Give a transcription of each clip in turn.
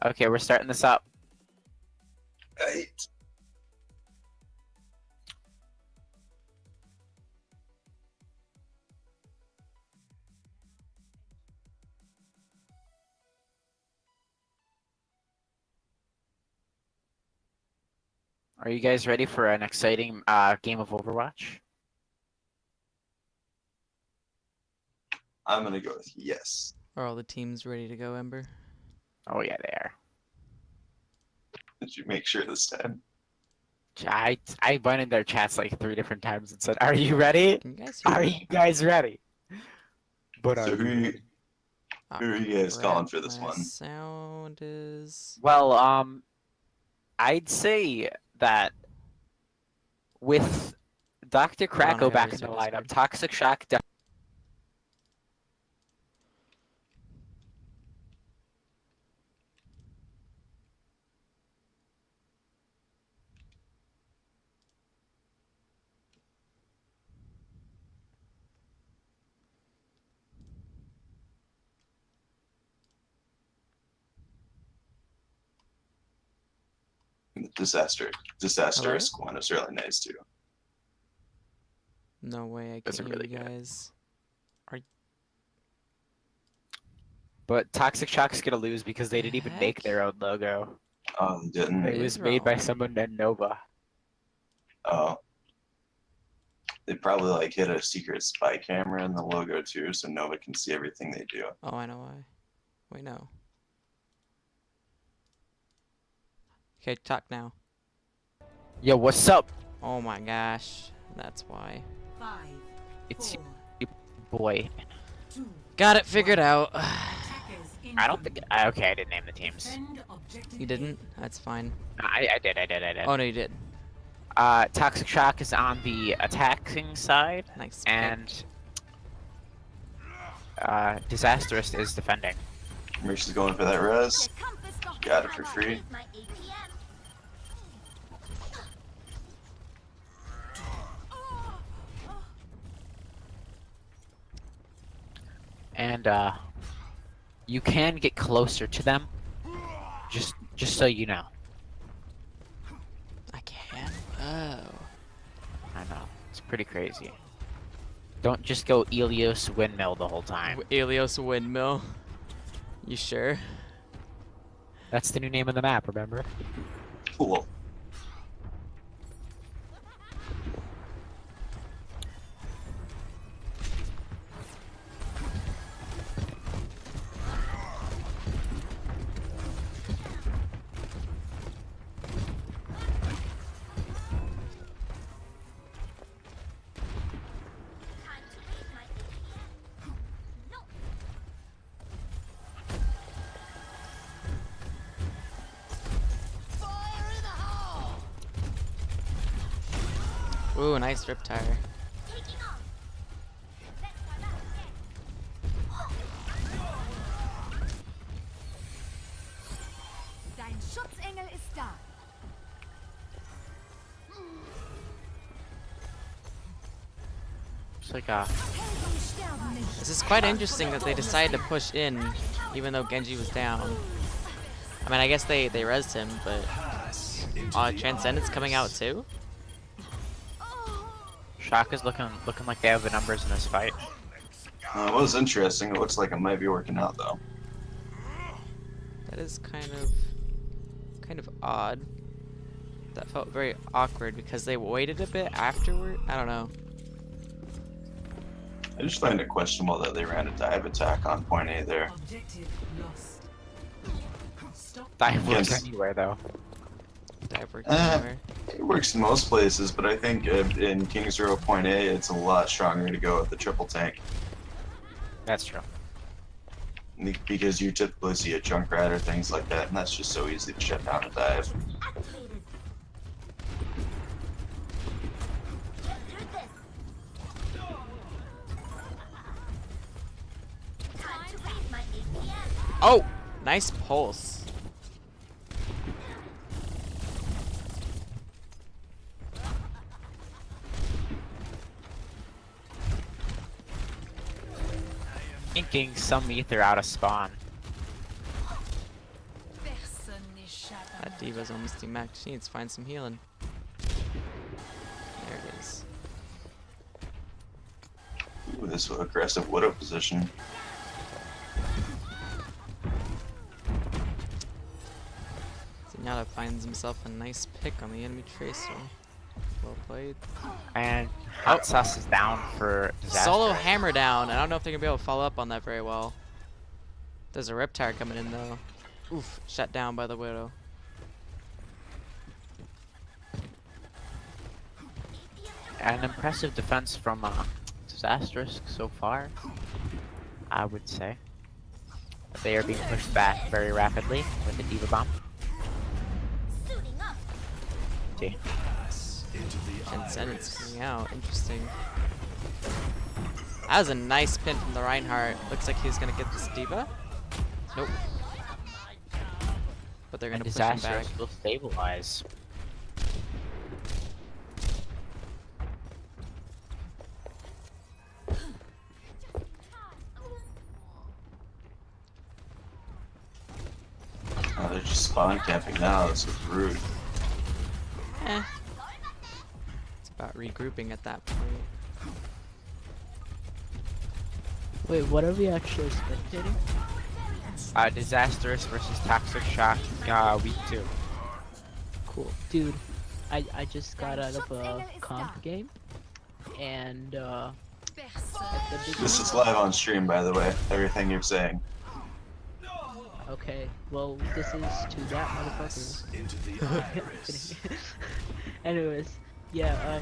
Okay, we're starting this up. Right. Are you guys ready for an exciting game of Overwatch? I'm gonna go with yes. Are all the teams ready to go, Ember? Oh yeah, they are. Did you make sure this time? I went in their chats like 3 different times and said, "Are you ready? Can you guys hear Are me? you guys ready?" But So who are you guys crap, calling for this my one? sound is... Well, I'd say that with Dr. Hold on, I Kracko gotta back in the restart lineup, Discord. ToxicShock. The disastrous one is really nice too. No way, I can't Doesn't hear really you get it. guys. But ToxicShock's gonna lose because they The didn't even make heck? their own logo. Oh, they didn't. What It was is made by wrong? someone named Nova. Oh. They probably like hit a secret spy camera in the logo too, so Nova can see everything they do. Oh, I know why. Wait, no. Okay, talk now. Yo, what's up? Oh my gosh, that's why. 5, It's 4, you, boy. 2, Got it figured out. attackers I don't think. incoming. Okay, I didn't name the teams. Defend objective You didn't? That's fine. I did. Oh no, you did. ToxicShock is on the attacking side, Nice. and Disastrous is defending. Marisha's going for that res. Got it for free. And you can get closer to them. Just so you know. I can. Oh. I know. It's pretty crazy. Don't just go Elios Windmill the whole time. Elios Windmill. You sure? That's the new name of the map, remember? Cool. Ooh, nice Riptire. Dein Schutzengel ist da. It's like Helden sterben nicht. This is quite interesting that they decided to push in, even though Genji was down. I mean, I guess they rezzed him, but Transcendence coming out too. Shock is looking like they have the numbers in this fight. It was interesting. It looks like it might be working out though. That is kind of odd. That felt very awkward because they waited a bit afterward. I don't know. I just find it questionable that they ran a dive attack on point A there. Objective lost. Stop. Dive works Yes. anywhere though. Dive worked Eh. anywhere. It works in most places, but I think in King's Row point A, it's a lot stronger to go with the triple tank That's true. because you typically see a Junkrat or things like that, and that's just so easy to shut down a dive. Oh, nice pulse. Inking some ether out of spawn. That Diva's almost demaxed. She needs to find some healing. There it is. Ooh, this aggressive widow position. Zenyatta finds himself a nice pick on the enemy tracer. Well played. And Hot Sauce is down for disaster. Solo hammer down. I don't know if they're gonna be able to follow up on that very well. There's a Riptire coming in though. Oof, shut down by the Widow. An impressive defense from Disastrous so far, I would say. But they are being pushed back very rapidly with the Diva Bomb. See. And Zenit's coming out. Interesting. That was a nice pin from the Reinhardt. Looks like he's gonna get this Diva. Nope. But they're gonna And push him back. Disastrous will stabilize. Oh, they're just spawn camping now. This is rude. Eh. It's about regrouping at that point. Wait, what are we actually spectating? Disastrous versus ToxicShock, week 2. Cool. Dude, I just got out of a comp game, and at the This is live on stream, by the way. Everything you're saying. Okay, well, this is to that motherfucker. Anyways, yeah,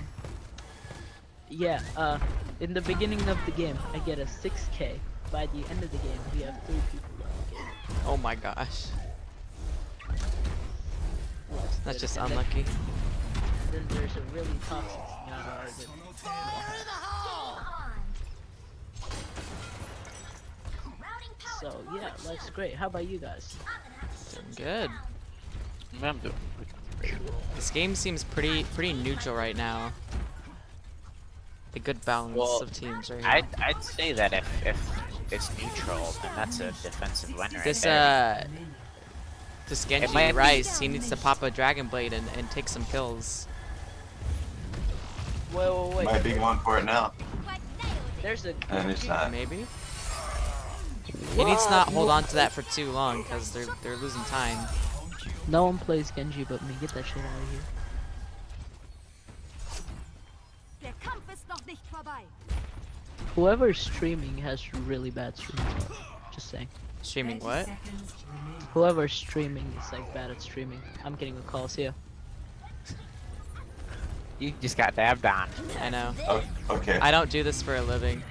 in the beginning of the game, I get a 6k. By the end of the game, we have 3 people in the game. Oh my gosh. Well, That's just and unlucky. then there's a really toxic Zenyatta So yeah, life's great. How about you guys? Doing good. I'm doing great. This game seems pretty neutral right now. A good balance Well, of teams right here. I'd say that if it's neutral, then that's a defensive win right This there. this It might Genji be- Rice, he needs to pop a Dragon Blade and take some kills. Wait. Might be going for it now. There's a And it's not. Maybe. He needs to not hold on to that for too long because they're losing time. No one plays Genji but me. Get that shit out of here. Der Kampf ist noch nicht vorbei. Whoever's streaming has really bad streaming. Just saying. Streaming what? Whoever's streaming is like bad at streaming. I'm getting a call. See ya. You just got dabbed on. I know. Oh, okay. I don't do this for a living.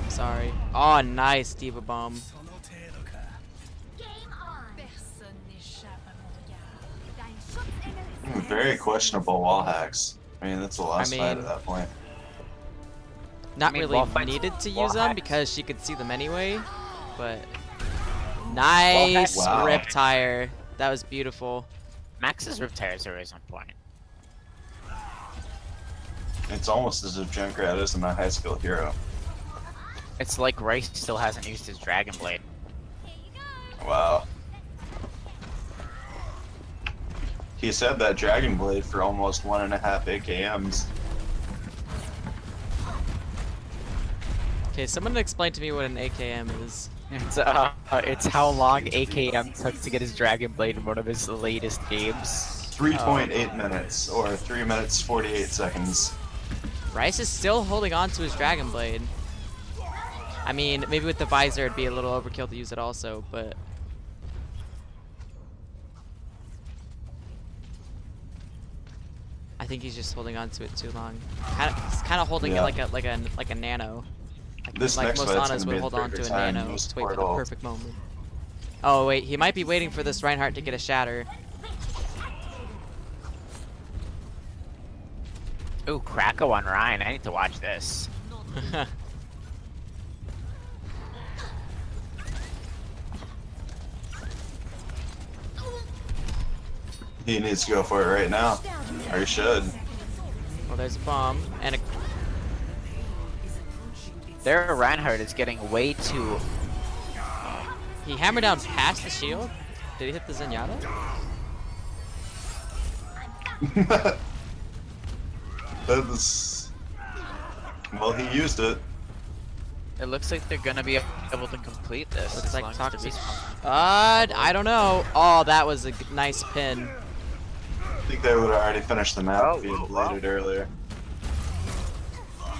I'm sorry. Oh, nice Diva Bomb. Dein Schutzengel ist Very questionable wall hacks. I mean, that's a lost fight mean- at that point. Not I mean, really wall fights- needed to wall use them hacks. because she could see them anyway. But nice Wow. Riptire. That was beautiful. Max's Riptires are always on point. It's almost as if Junkrat isn't a high skill hero. It's like Rice still hasn't used his Dragon Blade. Wow. He said that Dragon Blade for almost 1.5 AKMs. Okay, someone explain to me what an AKM is. It's how long AKM took to get his Dragon Blade in one of his latest games. 3.8 minutes, or 3 minutes 48 seconds. Rice is still holding on to his Dragon Blade. I mean, maybe with the visor it'd be a little overkill to use it also, but I think he's just holding on to it too long. He's kind of holding Yeah. it like a nano. This Like next most fight's Anas gonna be would hold the on to a perfect time nano to to wait for the support ult. perfect moment. Oh wait, he might be waiting for this Reinhardt to get a shatter. Ooh, Krako on Ryan. I need to watch this. He needs to go for it right now. Or he should. Well, there's a bomb and a Their Reinhardt is getting way too. he hammered down past the shield. Did he hit the Zenyatta? That was... Well, he used it. It looks like they're gonna be able to complete this. Looks as like long as Toxic. the respawn- I don't know. Oh, that was a nice pin. I think they would have already finished the map if he Oh, had wow. bladed earlier.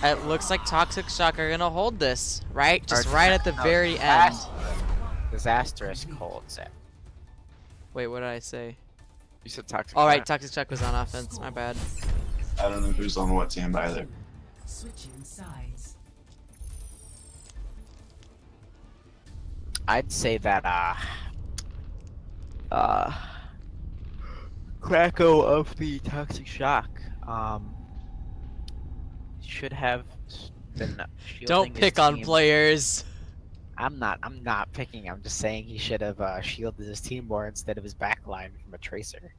It looks like ToxicShock are gonna hold this, right? Just Or- right at the no, very end. Disastrous holds it. Wait, what did I say? You said toxic. All right, ToxicShock was on offense. My bad. I don't know who's on what team either. Switching sides. I'd say that Krakow of the Toxic Shock should have been shielding Don't his pick on team. players. I'm not picking. I'm just saying he should have shielded his team more instead of his backline from a tracer.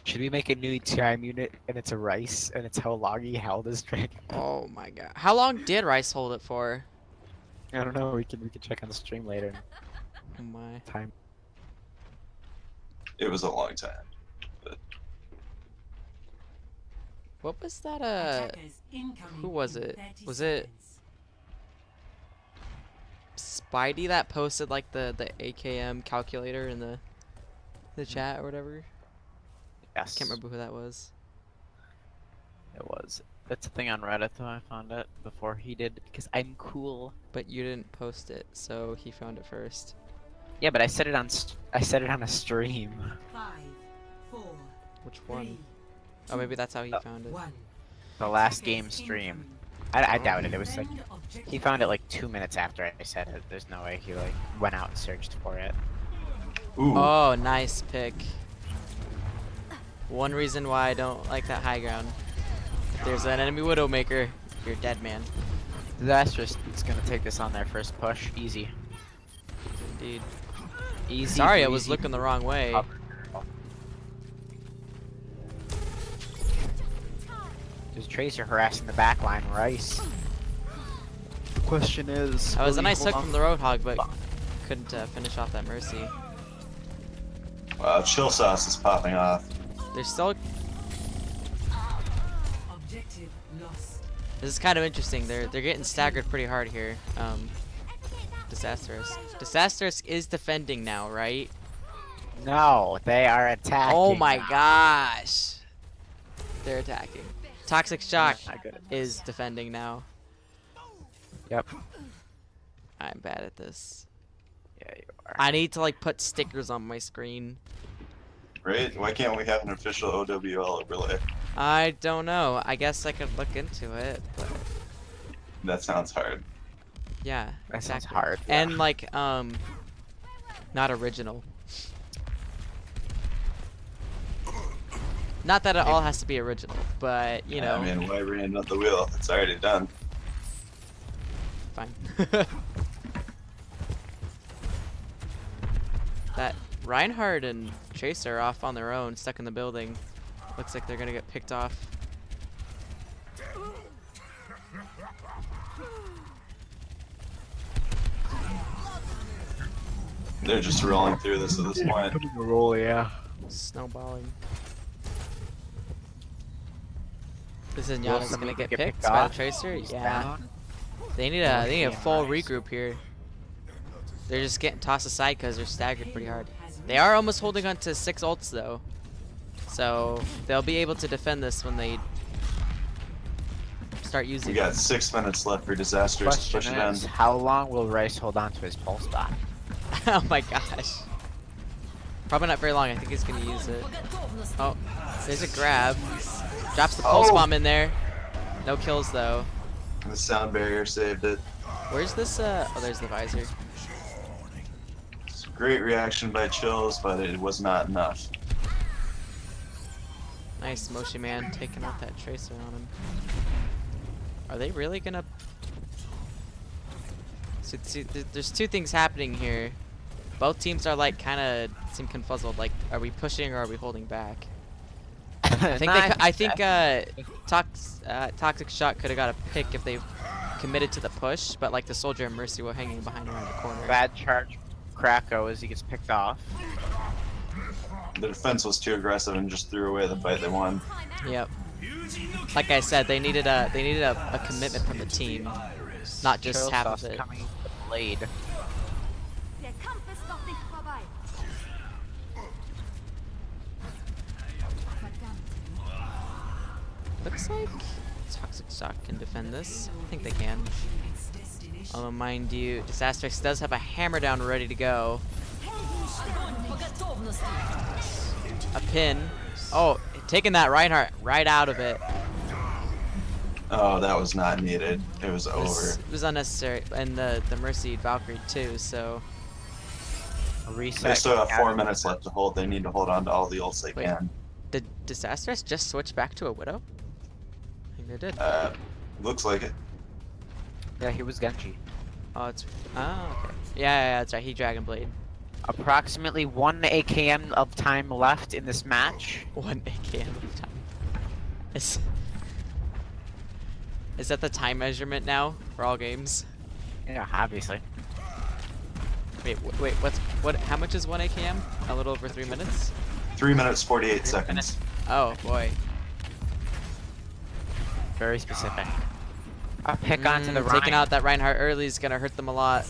Should we make a new time unit and it's a rice and it's how long he held his dragon? Oh my god. How long did Rice hold it for? I don't know. We can check on the stream later. Oh my. Time. It was a long time. What was that? Attackers incoming Who was in it? 30 Was it seconds. Spidey that posted like the AKM calculator in the chat or whatever? Yes. Can't remember who that was. It was. It's a thing on Reddit though. I found it before he did because I'm cool. But you didn't post it, so he found it first. Yeah, but I said it on a stream. 5, 4, Which one? 3, Oh, maybe that's how he found it. 1. The last Attackers game stream. incoming. I doubt it. It was like Defend objective he found it A. like 2 minutes after I said it. There's no way he like went out and searched for it. Ooh. Oh, nice pick. One reason why I don't like that high ground. If there's an enemy Widowmaker, you're dead, man. Disastrous is gonna take this on their first push. Easy. Indeed. Easy. Sorry, I was breezy. looking the wrong way. There's Tracer harassing the backline, Rice. Question is. That was a will he nice hold hook on? from the Roadhog, but couldn't finish off that Mercy. Wow, chill sauce is popping off. There's still. Objective lost. This is kind of interesting. They're getting staggered pretty hard here. Disastrous. Disastrous is defending now, right? No, they are attacking. Oh my gosh. They're attacking. ToxicShock Not good at is defending now. Yep. I'm bad at this. Yeah, you are. I need to like put stickers on my screen. Right? Why can't we have an official OWL overlay? I don't know. I guess I could look into it, but That sounds hard. yeah. That sounds exactly. hard. And like not original. Not that it all has to be original, but you know, I mean, why reinvent the wheel? It's already done. fine. That Reinhardt and Chaser are off on their own, stuck in the building. Looks like they're gonna get picked off. They're just rolling through this at this point. Putting a roll, yeah. Snowballing. This is Will Yana's gonna somebody get get picked picked by the off? Tracer. Who's Yeah. down? They need a full regroup here. They're just getting tossed aside because they're staggered pretty hard. They are almost holding on to 6 ults though, so they'll be able to defend this when they start using. We got 6 minutes left for Disastrous to push Question it is, in. how long will Rice hold on to his pulse dot? Oh my gosh. Probably not very long. I think he's gonna use it. Oh, there's a grab. Drops the pulse Oh. bomb in there. No kills though. The sound barrier saved it. Where's this? Oh, there's the visor. It's a great reaction by Chills, but it was not enough. Nice, Moshi Man taking out that tracer on him. Are they really gonna... So, there's two things happening here. Both teams are like kind of seem confuzzled. Like, are we pushing or are we holding back? I think ToxicShock could have got a pick if they committed to the push, but like the soldier and Mercy were hanging behind around the corner. Bad charge, Krakow as he gets picked off. The defense was too aggressive and just threw away the fight they won. Yep. Like I said, they needed a commitment from the team, not just half of it. Coming with the blade. Der Kampf ist noch nicht vorbei. Looks like ToxicShock can defend this. I think they can. Although, mind you, Disastrix does have a hammer down ready to go. A pin. Oh, taking that Reinhardt right out of it. Oh, that was not needed. It was over. It was unnecessary. And the Mercy Valkyrie too, so... Reset. They still have 4 minutes left to hold. They need to hold on to all the ults they Wait. can. Did Disastrix just switch back to a Widow? I think they did. Looks like it. Yeah, he was Genji. Oh, it's... Oh, okay. Yeah, that's right. He Dragon Blade. Approximately 1 AKM of time left in this match. 1 AKM of time. Is that the time measurement now for all games? Yeah, obviously. Wait, how much is 1 AKM? A little over 3 minutes? 3 minutes 48 seconds. Oh boy. Very specific. I'll pick onto the Taking Rhine. out that Reinhardt early is gonna hurt them a lot.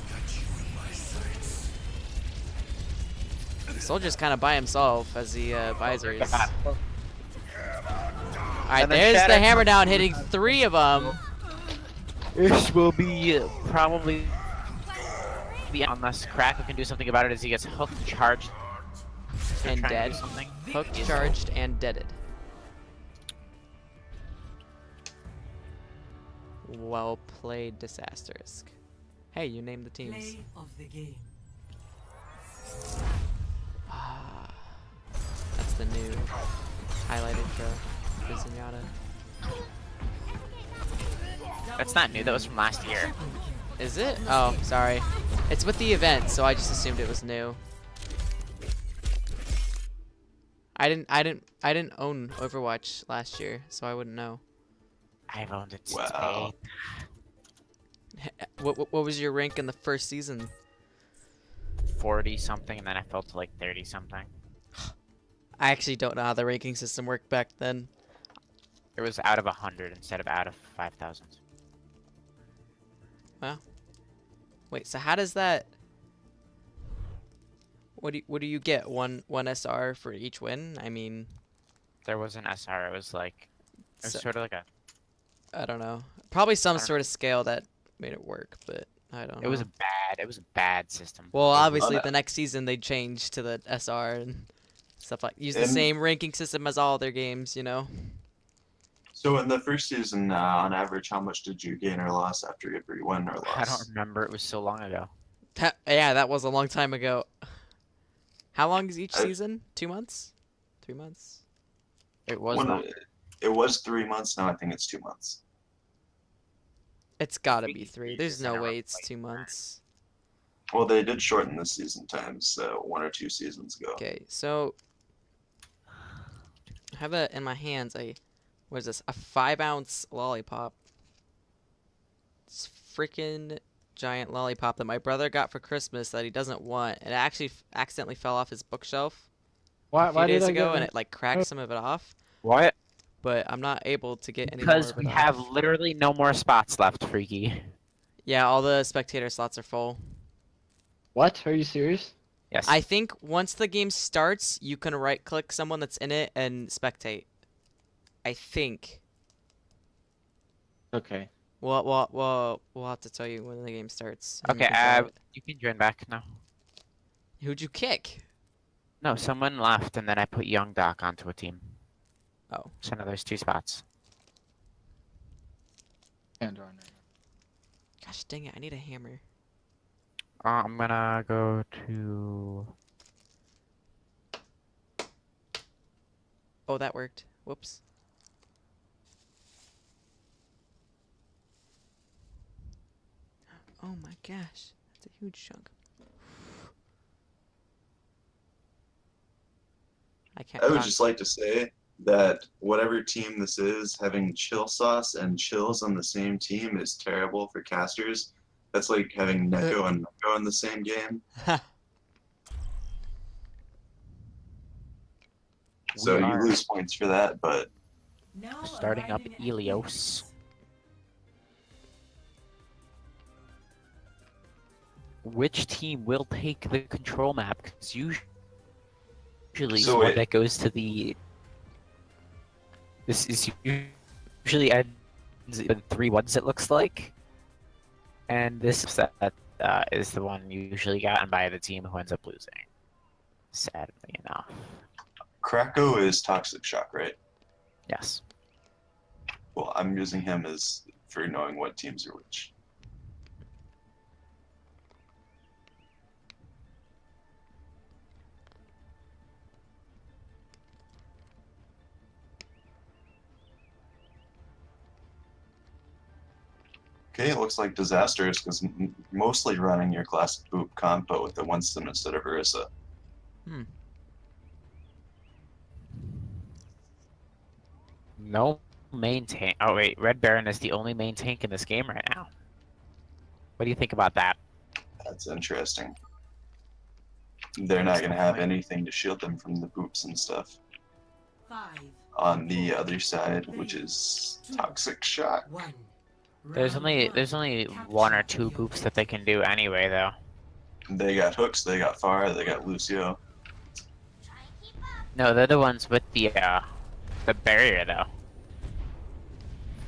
Soldier's kind of by himself as he visors. Alright, there's the hammer down hitting 3 of them. This will be probably the unless Krakow can do something about it as he gets hooked, charged, And trying to dead. do something. Hooked, charged, and deaded. Well played, Disastrous. Hey, you named the teams. Play of the game. Ah, that's the new highlighted for Zenyatta. That's not new. That was from last year. Is it? Oh, sorry. It's with the event, so I just assumed it was new. I didn't own Overwatch last year, so I wouldn't know. I've owned it since Wow. May. What was your rank in the first season? 40 something, and then I fell to like 30 something. I actually don't know how the ranking system worked back then. It was out of 100 instead of out of 5,000. Wow. Wait, so how does that? What do you get? One SR for each win? I mean, There was an SR. It was like it was So- sort of like a. I don't know. Probably some I don't sort of scale that made it work, but I don't know. It was a bad system. Well, obviously that. the next season they changed to the SR and stuff like use the And- same ranking system as all their games, you know. So in the first season, on average, how much did you gain or loss after every win or I don't loss? remember. It was so long ago. Yeah, that was a long time ago. How long is each I- season? 2 months? 3 months? It was When long. it was 3 months. Now I think it's 2 months. It's gotta be Speaking 3. of There's years, no I way don't it's like 2 months. Well, they did shorten the season times 1 or 2 seasons ago. Okay, so I have in my hands what is this? A 5-ounce lollipop. It's freaking giant lollipop that my brother got for Christmas that he doesn't want. It actually accidentally fell off his bookshelf a few days ago, and it like cracked some of it off. What? But I'm not able to get any more Because of we it have off. literally no more spots left, Freaky. Yeah, all the spectator slots are full. What? Are you serious? Yes. I think once the game starts, you can right-click someone that's in it and spectate. I think. Okay. We'll have to tell you when the game starts. and you Okay. can follow it. You can join back now. Who'd you kick? No, someone left, and then I put Young Doc onto a team. Oh. So now there's 2 spots. And on. Gosh dang it, I need a hammer. I'm gonna go to. Oh, that worked. Whoops. Oh my gosh, that's a huge chunk. I can't I would talk. just like to say that whatever team this is, having chill sauce and chills on the same team is terrible for casters. That's like having Neko and Neko in the same game. So We you are lose points for that, but Now starting up arriving at Elios. Which team will take the control map? Because usually So the one wait. that goes to the... This is usually ends in 3-1s, it looks like. And this set is the one usually gotten by the team who ends up losing. Sadly enough. Krakow is ToxicShock, right? Yes. Well, I'm using him as for knowing what teams are which. Okay, it looks like Disastrous was mostly running your classic boop comp, but with the Winston instead of Ursa. No main tank. Oh wait, Red Baron is the only main tank in this game right now. What do you think about that? That's interesting. They're not going to have anything to shield them from the boops and stuff. 5, On the other side, which is ToxicShock. 1. There's only one or two boops that they can do anyway, though. They got hooks, they got Pharah, they got Lucio. No, they're the ones with the barrier, though.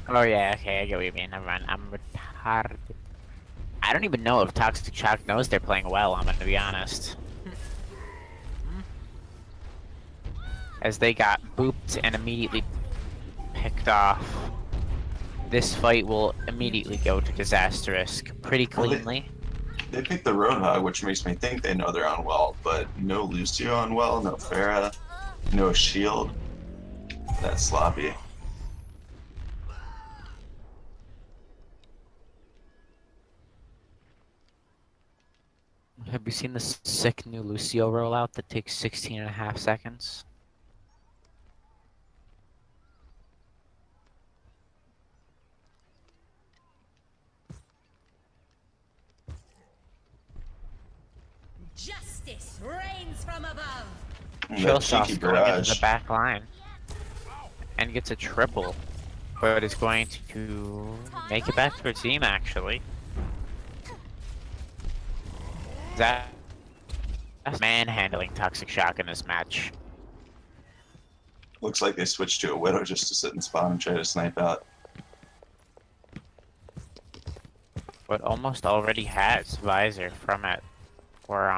Oh yeah, okay, I get what you mean. Never mind. I'm retarded. I don't even know if ToxicShock knows they're playing well. I'm gonna be honest. As they got booped and immediately picked off. This fight will immediately go to Disastrous pretty cleanly. They picked the Roadhog, which makes me think they know they're on well, but no Lucio on well, no Pharah, no shield. That's sloppy. Have you seen the sick new Lucio rollout that takes 16.5 seconds? Justice reigns from above. Chill That Sauce cheeky going into barrage. the back line and gets a triple, but is going to make it back to her team actually. That's manhandling ToxicShock in this match. Looks like they switched to a Widow just to sit and spawn and try to snipe out. But almost already has Visor from it. Or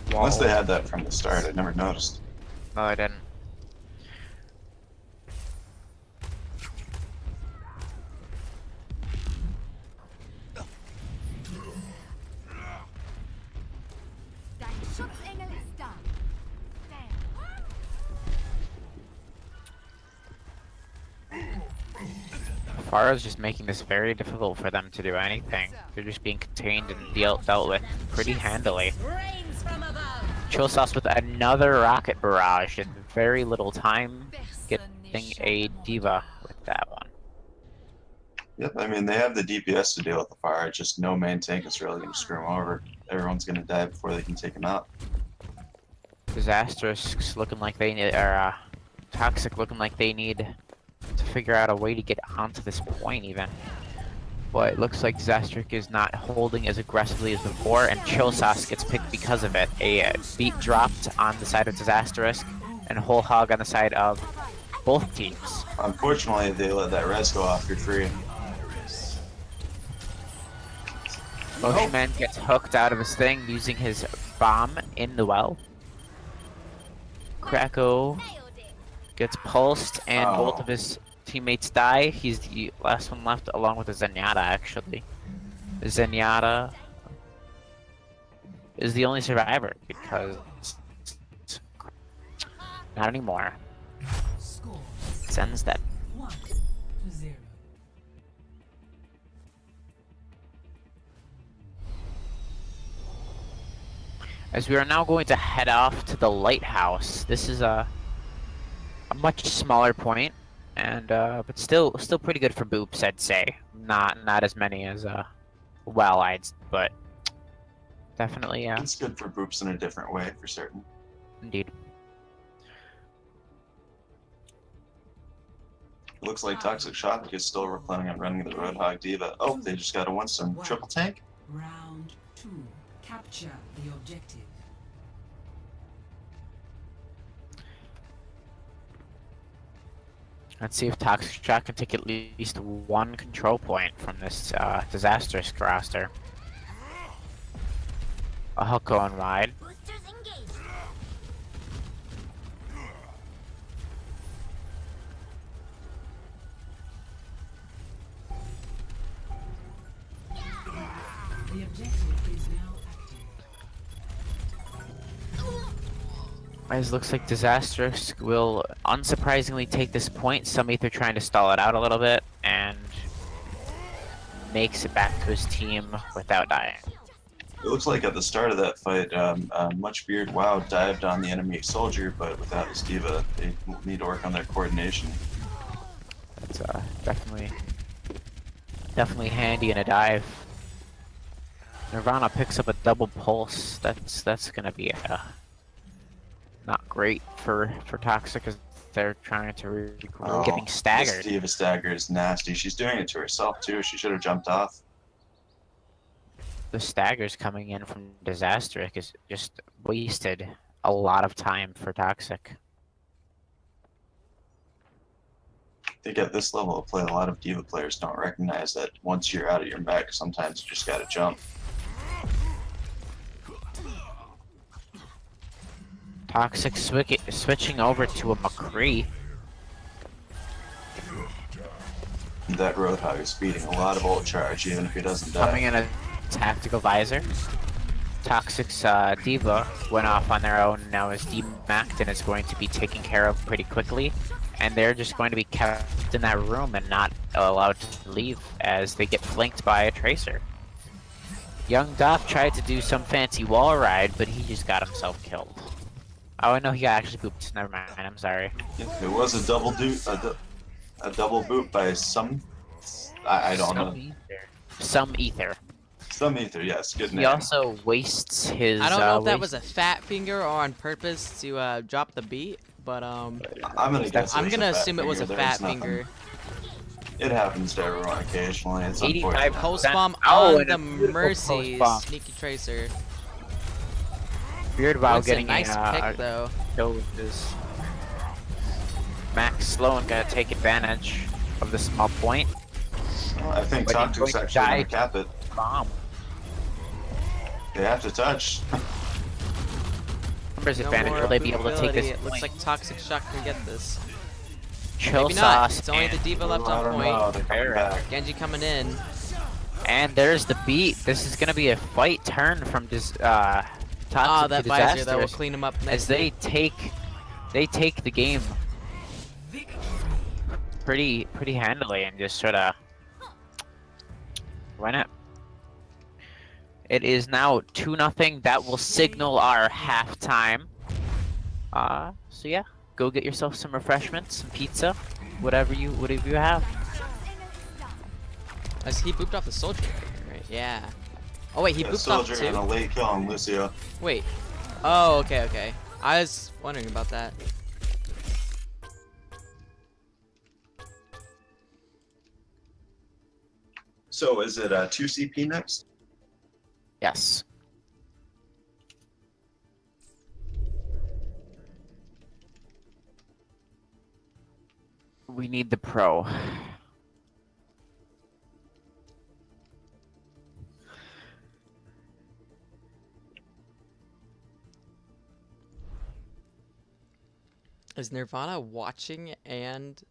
Unless they Wall. had that from the start, I never noticed. No, I didn't. Dein Schutzengel ist da. Pharah's just making this very difficult for them to do anything. They're just being contained and dealt with pretty handily. Reigns from above. Chill Sauce with another rocket barrage in very little time, getting a diva with that one. Yep, I mean, they have the DPS to deal with the fire, just no main tank is really going to screw them over. Everyone's going to die before they can take them out. Disastrous looking like they need, or Toxic looking like they need to figure out a way to get onto this point even. But it looks like Disastrous is not holding as aggressively as before, and Chill Sauce gets picked because of it. A beat dropped on the side of Disastrous, and Whole Hog on the side of both teams. Unfortunately, they let that res go off for free. Motion gets hooked out of his thing using his bomb in the well. Krakow gets pulsed, and both of his teammates die. He's the last one left, along with the Zenyatta, actually. Zenyatta is the only survivor, because... Not anymore. Zen's dead. 1-0. As we are now going to head off to the lighthouse. This is a much smaller point, and but still pretty good for boops, I'd say. Not as many as but definitely It's good for boops in a different way, for certain. indeed. It looks like ToxicShock is still planning on running the Roadhog Diva. Oh, they just got a one-stone triple tank? Round 2. Capture the objective. Let's see if ToxicShock can take at least one control point from this disastrous roster. A hook going wide. Boosters engaged. The objective is now active. As looks like Disastrous will unsurprisingly take this point. Some Ether trying to stall it out a little bit and makes it back to his team without dying. It looks like at the start of that fight, Muchbeard WoW dived on the enemy soldier, but without his Diva, they need to work on their coordination. That's definitely handy in a dive. Nirvana picks up a double pulse. That's gonna be not great for Toxic as they're trying to regroup. Getting This staggered. Diva stagger is nasty. She's doing it to herself too. She should have jumped off. The staggers coming in from Disastrous is just wasted a lot of time for Toxic. I think at this level of play, a lot of Diva players don't recognize that once you're out of your mech, sometimes you just gotta jump. Toxic switching over to a McCree. That Roadhog is feeding a lot of ult charge, even if he doesn't die. Coming in a tactical visor. Toxic's Diva went off on their own, now is demacked and is going to be taken care of pretty quickly. And they're just going to be kept in that room and not allowed to leave as they get flanked by a Tracer. Young Doc tried to do some fancy wall ride, but he just got himself killed. Oh, no, he got actually booped. Never mind, I'm sorry. It was a double boot by some. I don't know. Some Ether. Some Ether, yes, good name. He also wastes his. I don't know if that was a fat finger or on purpose to drop the beat, but I'm gonna guess. I'm it was gonna a fat assume it was a finger. fat There's nothing. finger. It happens to everyone occasionally. It's 85 unfortunate. Pulse bomb Oh, on and a the beautiful Mercies. pulse bomb. Sneaky Tracer. Weird while Winston, getting nice a pick though. kill with his Max Sloan gonna take advantage of the small point. I think But he's Toxic's going to actually die. gonna cap it. Bomb. They have to touch. Numbers No advantage. more Will they be able to take bootability. this It looks point? like ToxicShock can get this. Chill Maybe not. sauce It's only the and, Diva left I on don't know. point. They're coming back. Genji coming in. and there's the beat. This is gonna be a fight turn from Toxic Ah, to that visor that will Disastrous clean him up as nicely. they take the game pretty handily and just sort of win it. It is now 2-0. That will signal our halftime. So yeah, go get yourself some refreshments, some pizza, whatever you have. As he booped off the soldier, right? Yeah. Oh wait, he A booped off soldier and a too? late kill on Lucio. Wait. Oh, okay. I was wondering about that. So is it 2 CP next? Yes. We need the pro. Is Nirvana watching and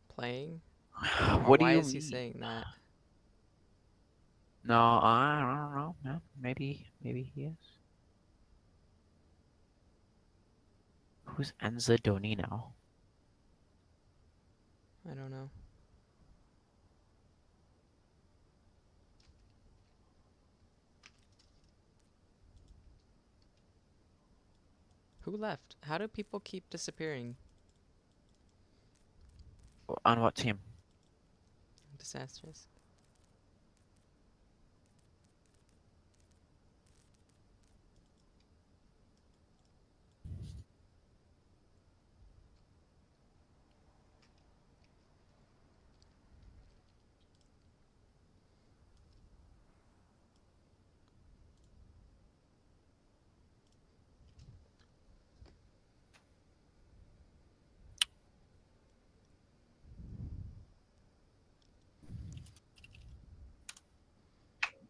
playing? What do Why you is he mean? saying that? No, I don't know. No, maybe he is. Who's Enza Donino? I don't know. Who left? How do people keep disappearing? On what team? Disastrous.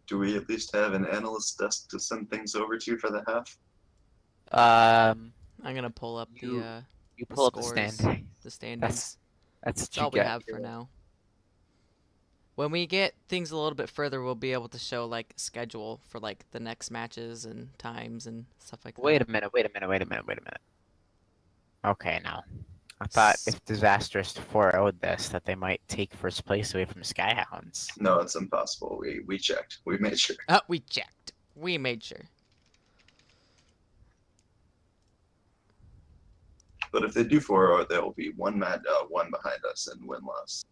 Do we at least have an analyst desk to send things over to for the half? I'm gonna pull up You the pull up the scores, stand. the standings. That's That's what you all we get. have for now. When we get things a little bit further, we'll be able to show like schedule for like the next matches and times and stuff like that. Wait a minute. Okay, now. I thought if Disastrous 4-0'd this, that they might take first place away from Skyhounds. No, it's impossible. We checked. We made sure. We checked. We made sure. But if they do 4-0, there will be one behind us and win-loss.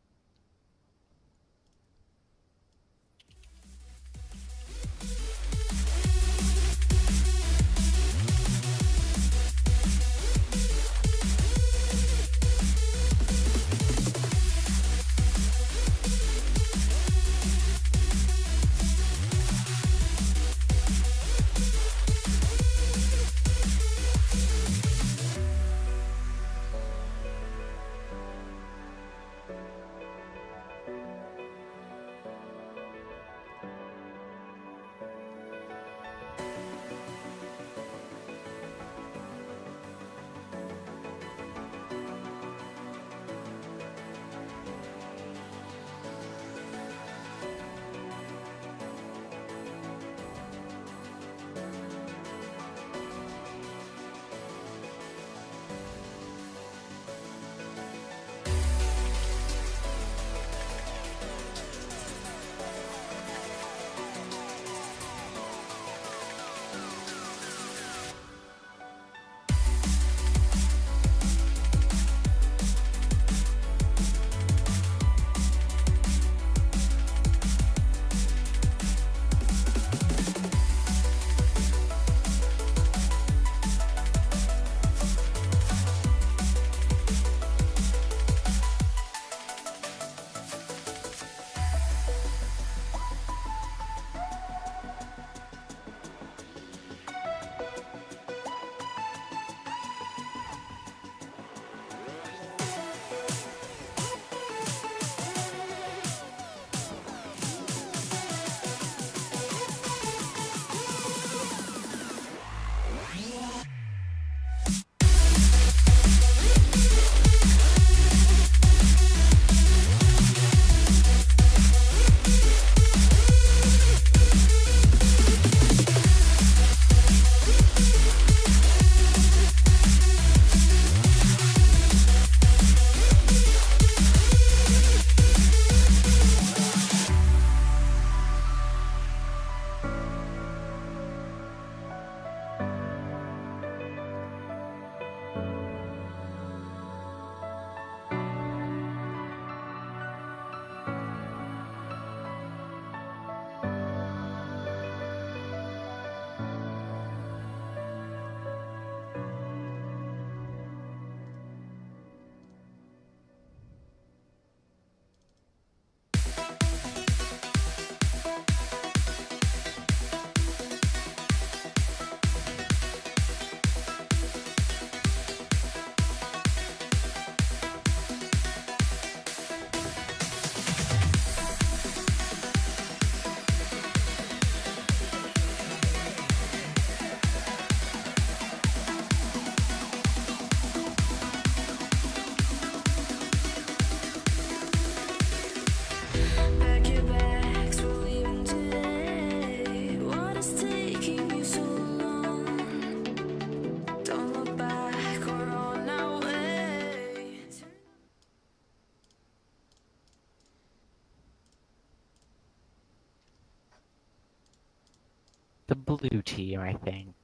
the blue team, I think.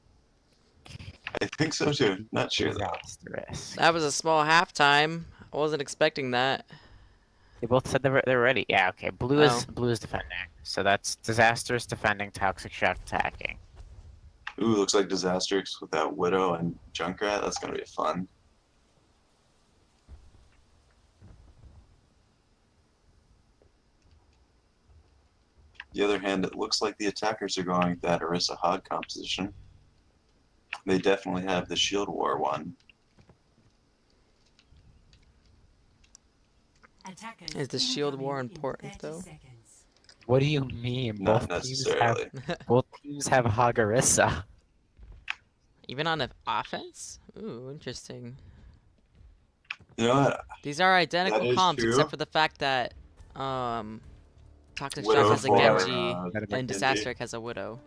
I think so too. Not sure though. Disastrous. That was a small halftime. I wasn't expecting that. They both said they're ready. Yeah, okay. Blue Oh. is defending. So that's Disastrous defending, ToxicShock attacking. Ooh, looks like Disastrix with that Widow and Junkrat. That's gonna be fun. The other hand, it looks like the attackers are going with that Orisa Hog composition. They definitely have the Shield War one. Is the Shield War important, though? What do you mean? Not necessarily. Both teams have Hagarissa. Even on the offense? Ooh, interesting. You know what? These are identical That is comps, true. except for the fact that ToxicShock Widow has a for, Genji and Genji. Disastric has a Widow.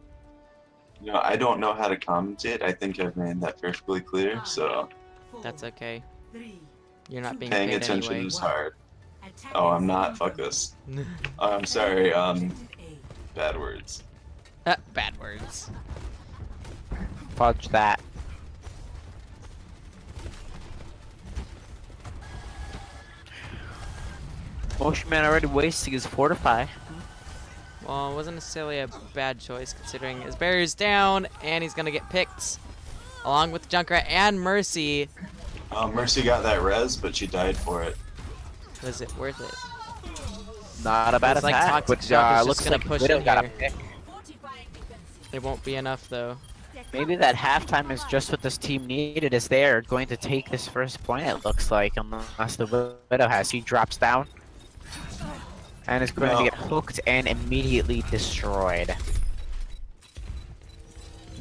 You know, I don't know how to commentate. I think I've made that perfectly clear. So That's okay. You're not being paying paid attention anyway. is hard. Oh, I'm not. Fuck this. Oh, I'm sorry. Bad words. Bad words. Fudge that. Motion Man already wasting his fortify. Well, it wasn't necessarily a bad choice considering his barrier's down and he's gonna get picked along with Junkrat and Mercy. Mercy got that res, but she died for it. Was it worth it? Not a bad Looks like attack, but ToxicShock is just looks gonna like push Widow in got a here. pick. It won't be enough though. Maybe that halftime is just what this team needed, as they are going to take this first point, it looks like, unless the Widow has. He drops down and is going to get hooked and immediately destroyed.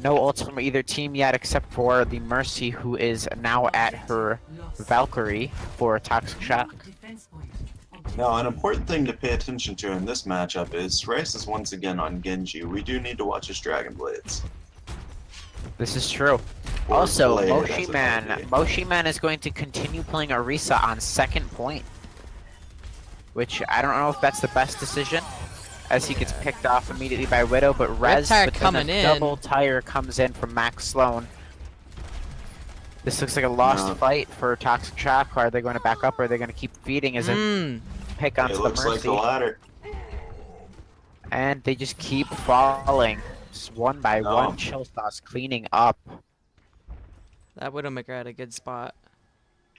No ults from either team yet, except for the Mercy, who is now at her Valkyrie for ToxicShock. Now, an important thing to pay attention to in this matchup is Rice is once again on Genji. We do need to watch his Dragon Blades. This is true. Or Also, Blade, as Moshi it Man. might be. Moshi Man is going to continue playing Orisa on second point. Which, I don't know if that's the best decision, as he gets picked off immediately by Widow, but Rez, Riptire but then coming a in. double tire comes in from Max Sloan. This looks like a lost No. fight for ToxicShock. Are they going to back up, or are they going to keep feeding as a pick onto It the looks like Mercy? the latter. And they just keep falling. Just one by No. one, Chill Sauce cleaning up. That Widowmaker had a good spot.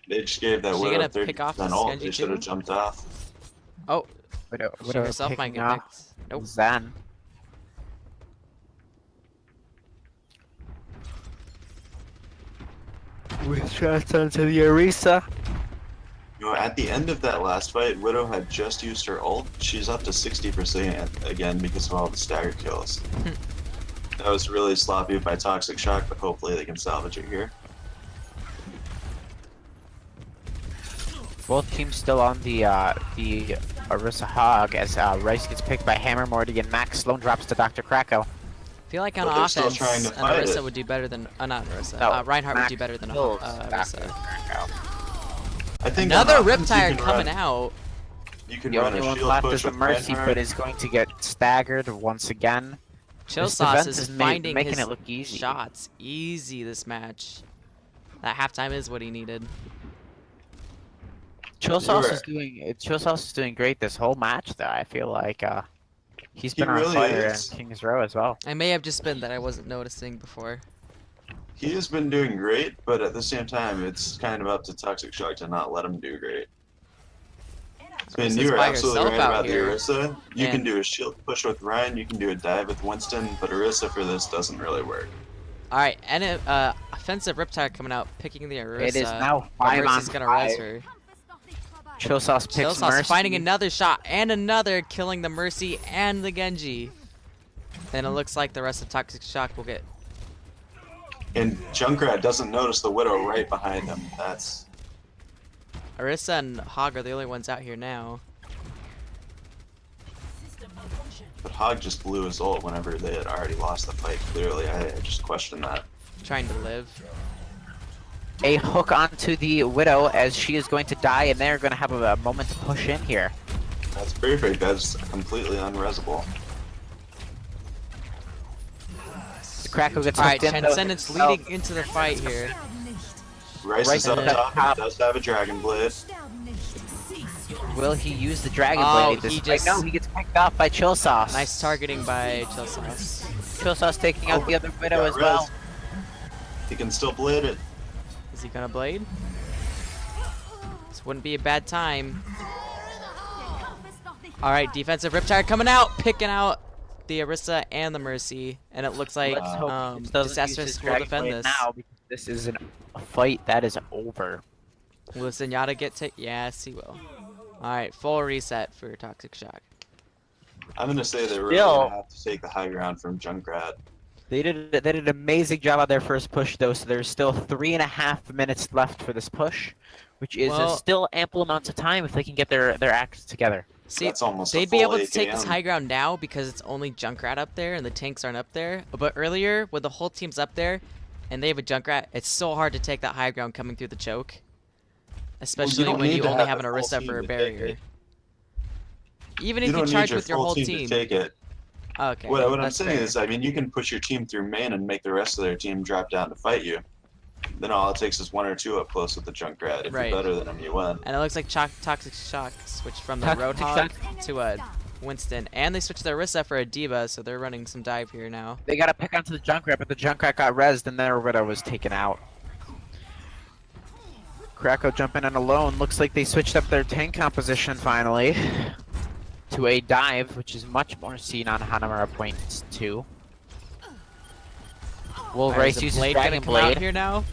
They just gave that Is she Widow gonna 30% pick off this ult. Genji They should have too? jumped off. Oh, Widow she herself might picking get off picked. Nope. Zen. With shots onto the Orisa. You know, at the end of that last fight, Widow had just used her ult. She's up to 60% again because of all the stagger kills. That was really sloppy by ToxicShock, but hopefully they can salvage it here. Both teams still on the Orisa Hog as Rice gets picked by Hammer Morty, Max Sloan drops to Dr. Krakow. I feel like on But they're still offense, trying to an fight Orisa it. would do better than not Orisa. No, Reinhardt would Max do better than kills Dr. Orisa. Krakow. I think Another on offense, you Riptire can coming run- out. You can The run only a one shield left push is the with Mercy, Reinhardt. but is going to get staggered once again. Chill This Sauce defense is is finding making his it look easy. shots easy this match. That halftime is what he needed. Chill You're Sauce right. is doing great this whole match, though. I feel like he's He been on really fire is. in King's Row as well. I may have just been that I wasn't noticing before. He has been doing great, but at the same time, it's kind of up to ToxicShock to not let him do great. I mean, Orisa's you were by absolutely herself right out about here. the Orisa. You And- can do a shield push with Ryan, you can do a dive with Winston, but Orisa for this doesn't really work. Alright, and offensive Riptire coming out, picking the Orisa. It is now but 5 on Mercy's gonna res 5. her. Chill Sauce picks Chill Sauce Mercy. finding another shot and another, killing the Mercy and the Genji. And it looks like the rest of ToxicShock will get. And Junkrat doesn't notice the Widow right behind him. That's Orisa and Hog are the only ones out here now. but Hog just blew his ult whenever they had already lost the fight. Clearly, I just question that. Trying to live. A hook onto the Widow as she is going to die, and they're going to have a moment to push in here. That's perfect. That's completely unresable. Krakow gets All right, hooked in. Transcendence leading into the fight here. Rice is up Rice top. top. He does have a Dragon Blade. Will he use the Dragon Oh, Blade? he This just- no, he gets picked off by Chill Sauce. Nice targeting by Chill Sauce. Chill Sauce taking out the other Widow Got as well. res. He can still blade it. Is he gonna blade? This wouldn't be a bad time. All right, defensive Riptide coming out, picking out the Orisa and the Mercy, and it looks like Let's hope Gibbs doesn't use Disastrous his will Dragon defend Blade this. now, because this is a fight that is over. Will Zenyatta get to? Yes, he will. All right, full reset for Toxic Shock. I'm gonna say they really Still- gonna have to take the high ground from Junkrat. They did an amazing job on their first push though, so there's still 3.5 minutes left for this push, which is Well- still ample amounts of time if they can get their acts together. See, That's almost a they'd be full able to take this 8 high ground now because it's only Junkrat up there and the tanks aren't up there. But earlier, when the whole team's up there and they have a Junkrat, it's so hard to take that high ground coming through the choke. Especially don't when need you to only have have an the full Orisa team for a to take barrier. it. Even You if you don't need charge your with your full whole team team. to take it. Okay. What I'm that's saying fair. is, I mean, you can push your team through main and make the rest of their team drop down to fight you. Then all it takes is 1 or 2 up close with the Junkrat. If Right. you're better than him, you win. And it looks like Toxic Shock switched from the Toxic Roadhog to a Winston. And they switched their Orisa for a Diva, so they're running some dive here now. They gotta pick onto the Junkrat, but the Junkrat got rezzed and their Widow was taken out. Krakow jumping in alone. Looks like they switched up their tank composition finally to a dive, which is much more seen on Hanamura Point 2. Will Alright, Rice is the use his Blade Dragon gonna come out Blade? here now?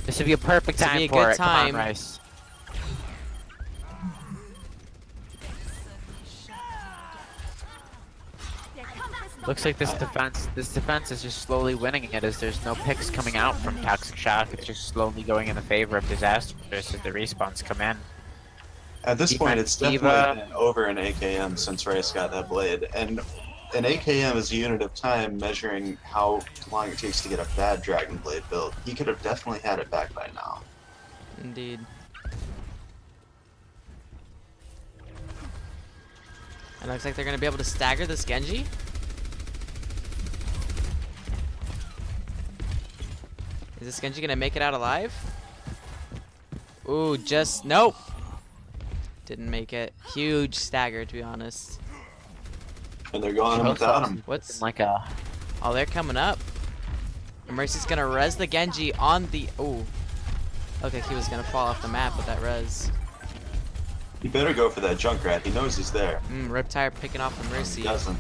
This would be a perfect This would time be a for good it. Come time. on, Rice. Looks like this defense is just slowly winning it as there's no picks coming out from Toxic Shock. It's just slowly going in the favor of Disastrous as the respawns come in. At this point, it's Diva. definitely been over an AKM since Rice got that blade. And an AKM is a unit of time measuring how long it takes to get a bad Dragon Blade build. He could have definitely had it back by now. Indeed. And it looks like they're going to be able to stagger this Genji. Is this Genji going to make it out alive? Ooh, just... Nope! Didn't make it. Huge stagger, to be honest. And they're going without him. What's... Like a Oh, they're coming up. And Mercy's going to res the Genji on the... Ooh. Looked like he was going to fall off the map with that res. He better go for that Junkrat. He knows he's there. Riptire picking off the Mercy. He doesn't.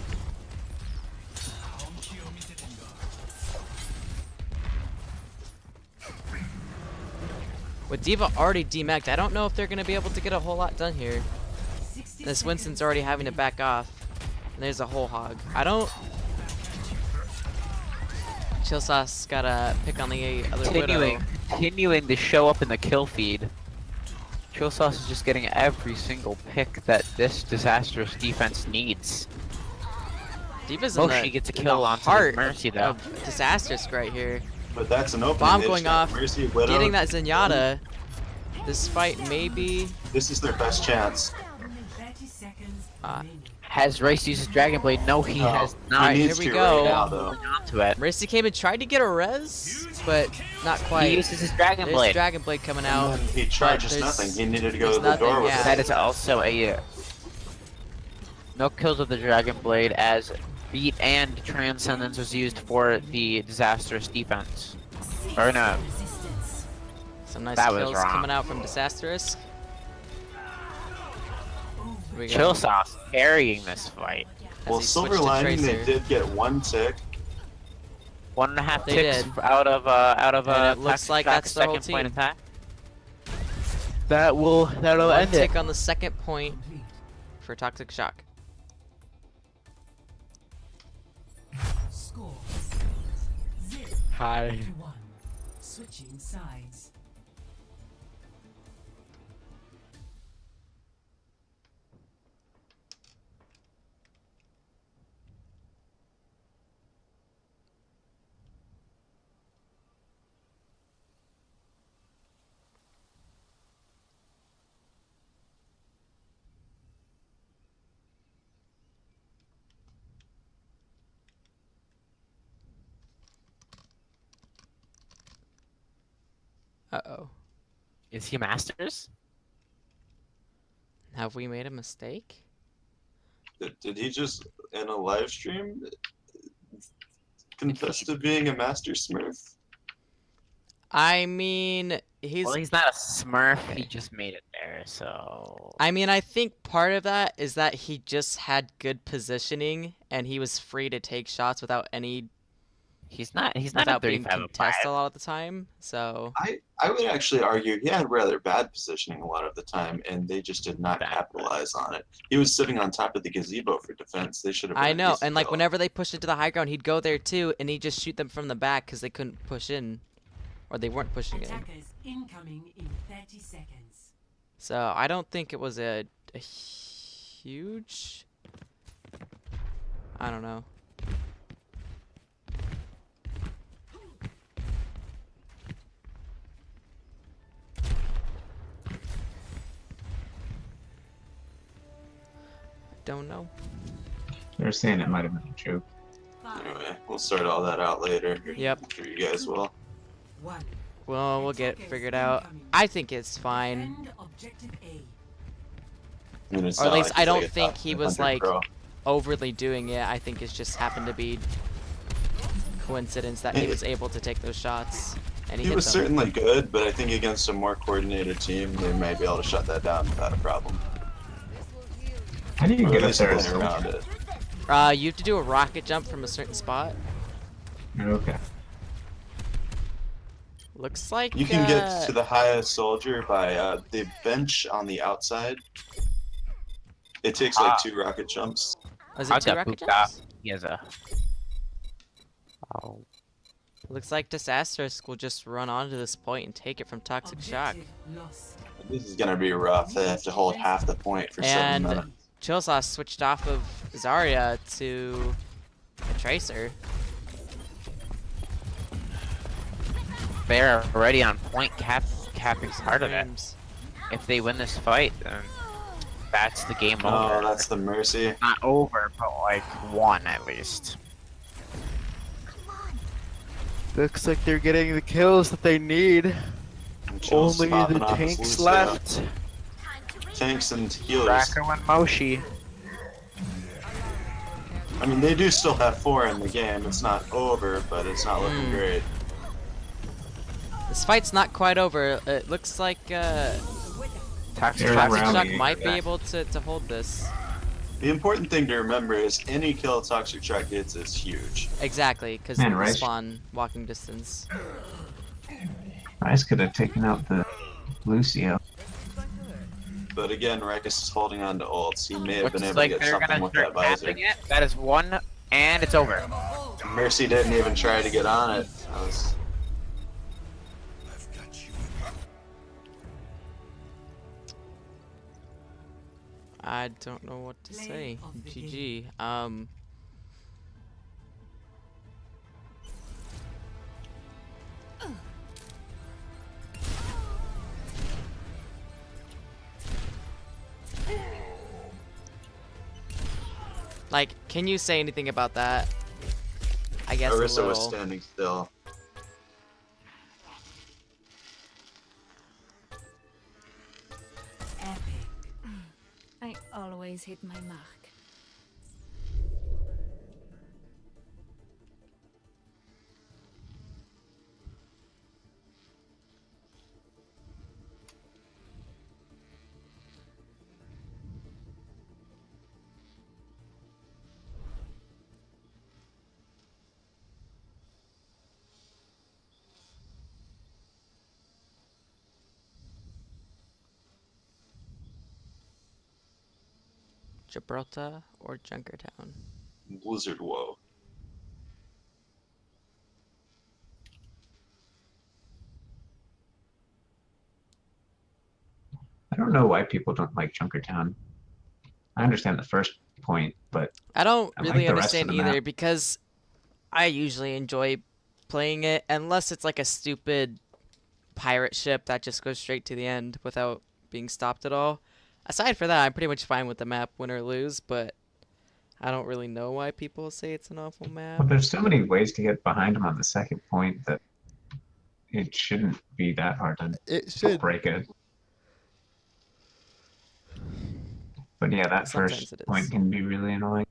With Diva already demeched, I don't know if they're going to be able to get a whole lot done here. This Winston's already having to back off. And there's a whole hog. I don't... Chill Sauce gotta pick on the other Widow. continuing to show up in the kill feed. Chill Sauce is just getting every single pick that this Disastrous defense needs. Diva's in Moshi the, gets a in kill the onto heart the Mercy though. of Disastrous right here. But that's an opening. Bomb They just going got off, Mercy, Widow. Getting that Zenyatta. This fight may be... This is their best chance. 30 seconds Ah. remaining. Has Rice used his Dragon Blade? No, he has not. Alright, He here needs we to go. right now, though. Onto it. Mercy came and tried to get a res, but not quite. He uses his Dragon There's Blade. Dragon Blade coming out. And then he charges there's- nothing. He needed to go to there's the door nothing, with yeah. it. That is also a no kills with the Dragon Blade as Beat and Transcendence was used for the Disastrous defense. Or no, Resistance. Some nice That was kills wrong. coming out from Disastrous. Here we go. Chill Sauce carrying this fight. As Well, he Silver switched to Lining, they Tracer. did get 1 tick. 1.5 They ticks did. out of And it looks Toxic like Shock's that's the whole second point team. attack. That'll One end tick it. on the second point Complete. for Toxic Shock. Score. 0 Hi. to 1. Switching sides. Uh-oh. Is he Masters? Have we made a mistake? Did he just, in a live stream, confess to being a master smurf? I mean, Well, he's not a Smurf. He just made it there, so. I mean, I think part of that is that he just had good positioning and he was free to take shots without any He's not a without being 35 of contested a 5. lot of the time. So I would actually argue he had rather bad positioning a lot of the time, and they just did not capitalize on it. He was sitting on top of the gazebo for defense. They should have. I been know, easy and like kill. whenever they pushed into the high ground, he'd go there too, and he'd just shoot them from the back because they couldn't push in, or they weren't pushing in. Attackers incoming in 30 seconds. So I don't think it was a huge. I don't know. Don't know. They're saying it might have been a joke. Anyway, we'll sort all that out later. Yep. I'm sure you guys will. One. Well, we'll get it figured out. I think it's fine. Defend objective A. I mean, it's Or at not least like I he's don't like a think top he was 100 like pro. overly doing it. I think it's just happened to be coincidence that he was able to take those shots and he He hit was them. certainly good, but I think against a more coordinated team, they might be able to shut that down without a problem. How do you Or get at up least there? play around it. You have to do a rocket jump from a certain spot. Okay. Looks like You can get to the highest soldier by the bench on the outside. It takes like 2 rocket jumps. Was I it 2 got rocket booped out. jumps? He has a. Oh. Looks like Disastrous will just run onto this point and take it from Toxic Shock. Objective lost. This is gonna be rough. They have to hold half the point for 7 And minutes. Chillsauce switched off of Zarya to a Tracer. They're already on point, capping part of it. Dreams. If they win this fight, then that's the game Oh, over. that's the mercy. Not over, but like one at least. Looks like they're getting the kills that they need. And Chill's Only popping the off his tanks Lucio. left. Tanks and healers. Racco and Moshi. I mean, they do still have 4 in the game. It's not over, but it's not looking great. This fight's not quite over. It looks like Toxic They're Toxic around Shock me. might be able to hold this. The important thing to remember is any kill Toxic Shock gets is huge. Exactly, because Man, they right. spawn walking distance. Rice could have taken out the Lucio. But again, Rikus is holding on to ults. He may have Looks been able like to get they're something gonna with that start visor. capping it. That is one, and it's over. Mercy didn't even try to get on it. That was... I don't know what to Play say. of the GG. Like, can you say anything about that? I guess a Orisa was little. standing still. Epic. I always hit my mark. Gibraltar or Junkertown? Blizzard woe. I don't know why people don't like Junkertown. I understand the first point, but I don't I like really the rest of understand the either map. because I usually enjoy playing it unless it's like a stupid pirate ship that just goes straight to the end without being stopped at all. Aside from that, I'm pretty much fine with the map, win or lose, but I don't really know why people say it's an awful map. well, there's so many ways to get behind them on the second point that it shouldn't be that hard to It break it. But yeah, that Sometimes first it is. point can be really annoying.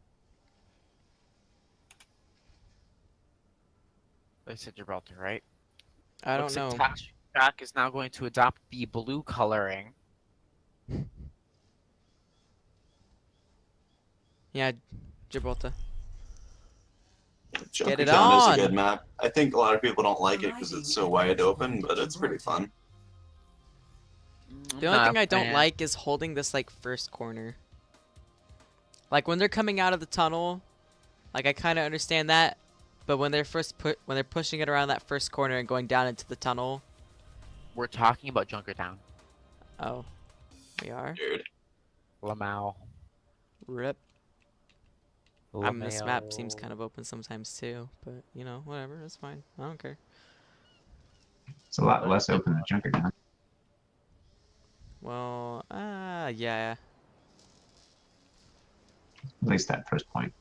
They said Gibraltar, right? I don't Looks know. like ToxicShock is now going to adopt the blue coloring. Yeah, Gibraltar. Junker it Town is a on. good map. I think a lot of people don't like it because it's so wide open, but it's pretty fun. The only thing I don't like is holding this like first corner. Like when they're coming out of the tunnel, like I kind of understand that, but when they're pushing it around that first corner and going down into the tunnel. We're talking about Junkertown. Oh, we are. Weird. Lamau. Rip. This map seems kind of open sometimes too, but you know, whatever, it's fine. I don't care. It's a lot less open than Junkertown. Well, yeah. At least that first point.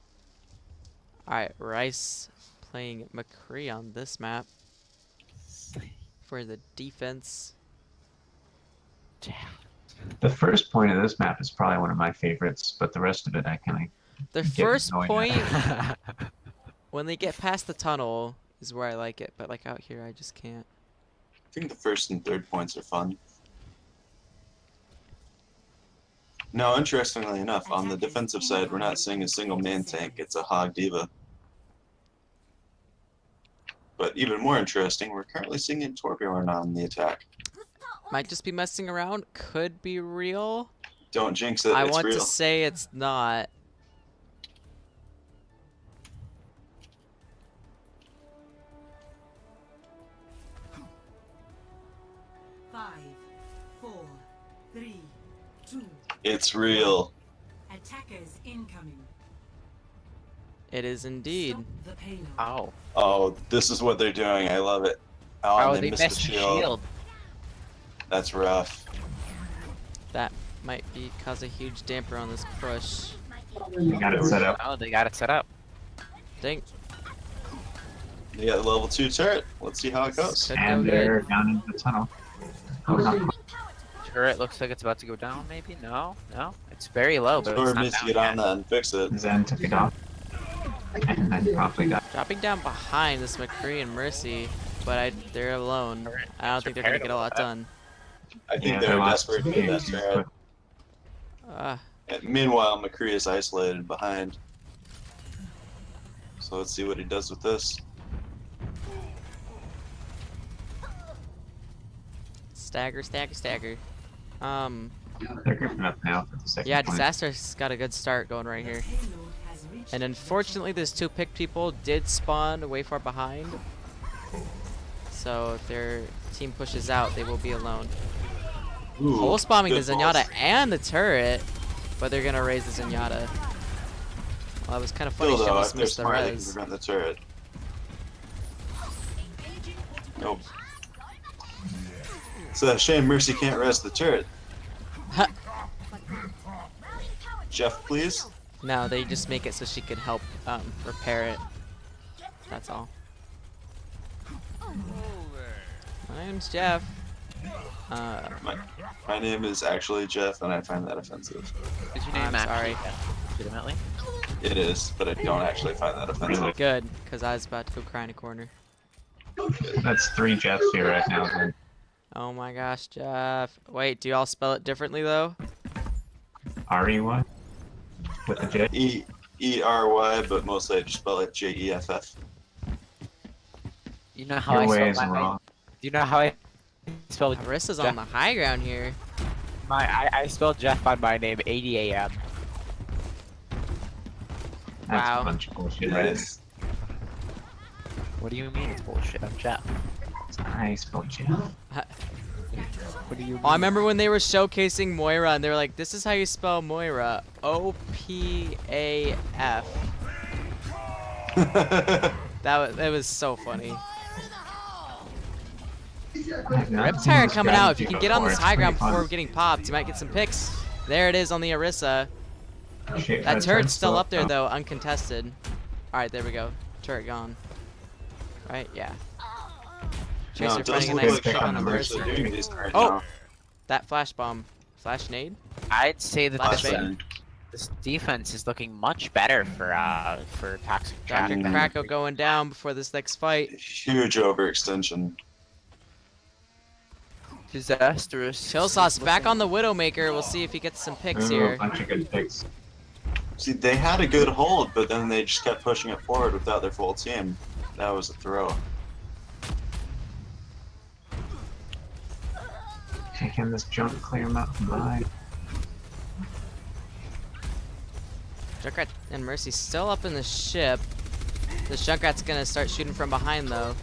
Alright, Rice playing McCree on this map for the defense. The first point of this map is probably one of my favorites, but the rest of it I kind The of first annoyed point, at. when they get past the tunnel, is where I like it, but like out here, I just can't. I think the first and third points are fun. No, interestingly enough, on the defensive side, we're not seeing a single main tank. It's a Hog Diva. But even more interesting, we're currently seeing a Torbjorn on the attack. Might just be messing around. Could be real. Don't jinx it. I it's want real. to say it's not. Five, 4, 3, 2. It's real. Attackers incoming. It is indeed. Stop the payload. Oh. Oh, this is what they're doing. I love it. Oh, Oh, they missed missed the the shield. shield. That's rough. That might be cause a huge damper on this push. They got it set up. Oh, they got it set up. Think They got the level 2 turret. Let's see how it goes. could go And good. they're down into the tunnel. Oh, not quite. Turret looks like it's about to go down, maybe? No? No? It's very low, but Tor it's not needs to down get yet. on that and fix it. Zen took it off. And then probably got. Dropping down behind this McCree and Mercy, but they're alone. I don't think they're gonna get a lot done. I think Yeah, they're lost desperate to get that turret. But And meanwhile, McCree is isolated behind. So let's see what he does with this. stagger. They're gripping up now for the second Yeah, point. Disaster's got a good start going right here. Payload has reached And unfortunately, those two pick people did spawn way far behind. So if their team pushes out, they will be alone. Ooh, Hole spamming the good Zenyatta balls. and the turret, but they're gonna raise the Zenyatta. Well, that was kind of funny. Still She though, almost if they're missed the smart, they can res. prevent the turret. Nope. It's a shame Mercy can't res the turret. Jeff, please. No, they just make it so she can help repair it. That's all. My name's Jeff. My name is actually Jeff, and I find that offensive. Is your name I'm actually sorry. legitimately? It is, but I don't actually find that offensive. Good, because I was about to go cry in a corner. That's 3 Jeffs here right now. Then. Oh my gosh, Jeff. Wait, do you all spell it differently though? R-E-Y? With a J? E-R-Y, but mostly I just spell it J-E-F-F. You know how Your I way spell is my wrong. Do you know how I spell Arissa's Jeff? on the high ground here. I spelled Jeff on my name 80 a.m. That's Wow. a bunch of bullshit, right? Nice. What do you mean it's bullshit? I'm Jeff. I spelled Jeff. What do you mean? Oh, I remember when they were showcasing Moira and they were like, this is how you spell Moira. O-P-A-F. It was so funny. Riptire coming out. If you can get on this high ground before getting popped, you might get some picks. There it is on the Orisa. That turret's still up there though, uncontested. Alright, there we go. Turret gone. Right? Yeah. Tracer No, it finding a doesn't nice look pick like on the Shockers are Mercy. doing these right Oh! now. That flash bomb. Flash nade? I'd say that Flash this, bang. this defense is looking much better for Toxic Shock. Dr. Kracko going down before this next fight. Huge overextension. Disastrous. Chill Sauce back on the Widowmaker. We'll see if he gets some picks Ooh, a here. bunch of good picks. See, they had a good hold, but then they just kept pushing it forward without their full team. That was a throw. Can this junk clear him out from behind? Junkrat and Mercy still up in the ship. This Junkrat's gonna start shooting from behind though.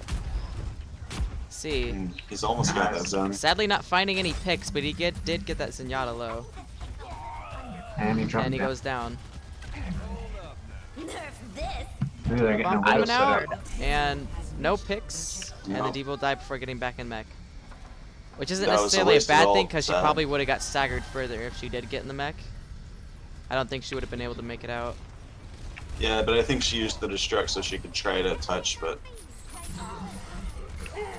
Let's see. And he's almost got that zone. Sadly not finding any picks, but he did get that Zenyatta low. And he dropped And he down. goes down. Ooh, they're getting a Bomb widow coming set out. up. And no picks. And No. the Deep will die before getting back in mech. Which isn't That was a necessarily a waste of bad all thing because she that. probably would have got staggered further if she did get in the mech. I don't think she would have been able to make it out. Yeah, but I think she used the destruct so she could try to touch, but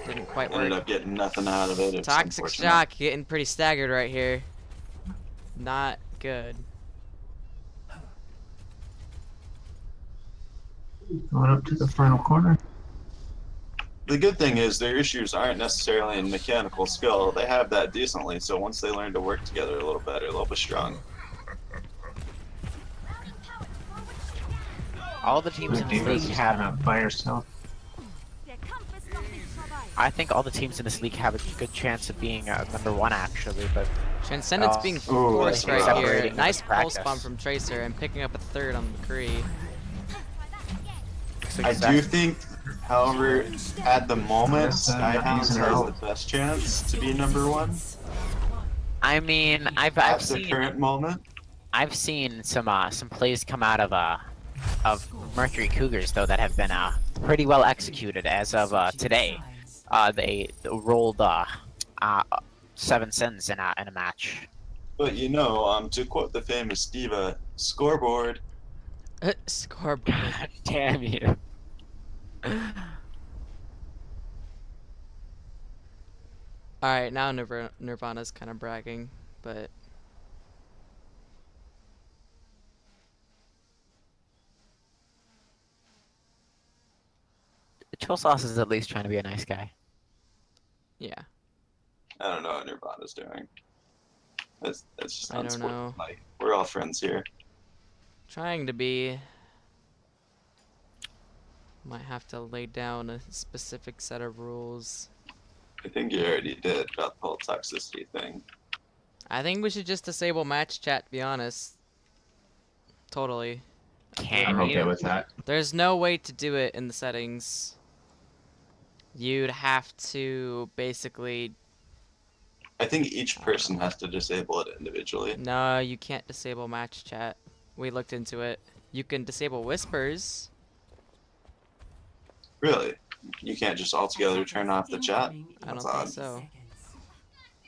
Didn't quite ended work. up getting nothing out of it. It's Toxic unfortunate. Shock getting pretty staggered right here. Not good. Going up to the final corner. The good thing is their issues aren't necessarily in mechanical skill. They have that decently, so once they learn to work together a little better, they'll be strong. All the teams in this league Diva's have. kind of by herself. I think all the teams in this league have a good chance of being #1 actually, but Transcendence being Ooh, forced that's right here. separating Nice in pulse practice. bomb from Tracer and picking up a third on McCree. I do think, however, at the moment, Skyhounds has the best chance to be #1. I mean, I've At the seen current moment. some plays come out of Mercury Cougars though that have been pretty well executed as of today. They rolled 7 sins in a match. But you know, to quote the famous diva, scoreboard. Scoreboard. God damn you. Alright, now Nirvana's kind of bragging, but Chill Sauce is at least trying to be a nice guy. yeah. I don't know what Nirvana's doing. That's just I don't unsportsmanlike. know. Like, we're all friends here. Trying to be. Might have to lay down a specific set of rules. I think you already did about the whole toxicity thing. I think we should just disable match chat, to be honest. Totally. I'm Can okay you? with that. There's no way to do it in the settings. You'd have to basically. I think each person has to disable it individually. No, you can't disable match chat. We looked into it. You can disable whispers. Really? You can't just altogether turn off the chat? I don't That's think odd. so.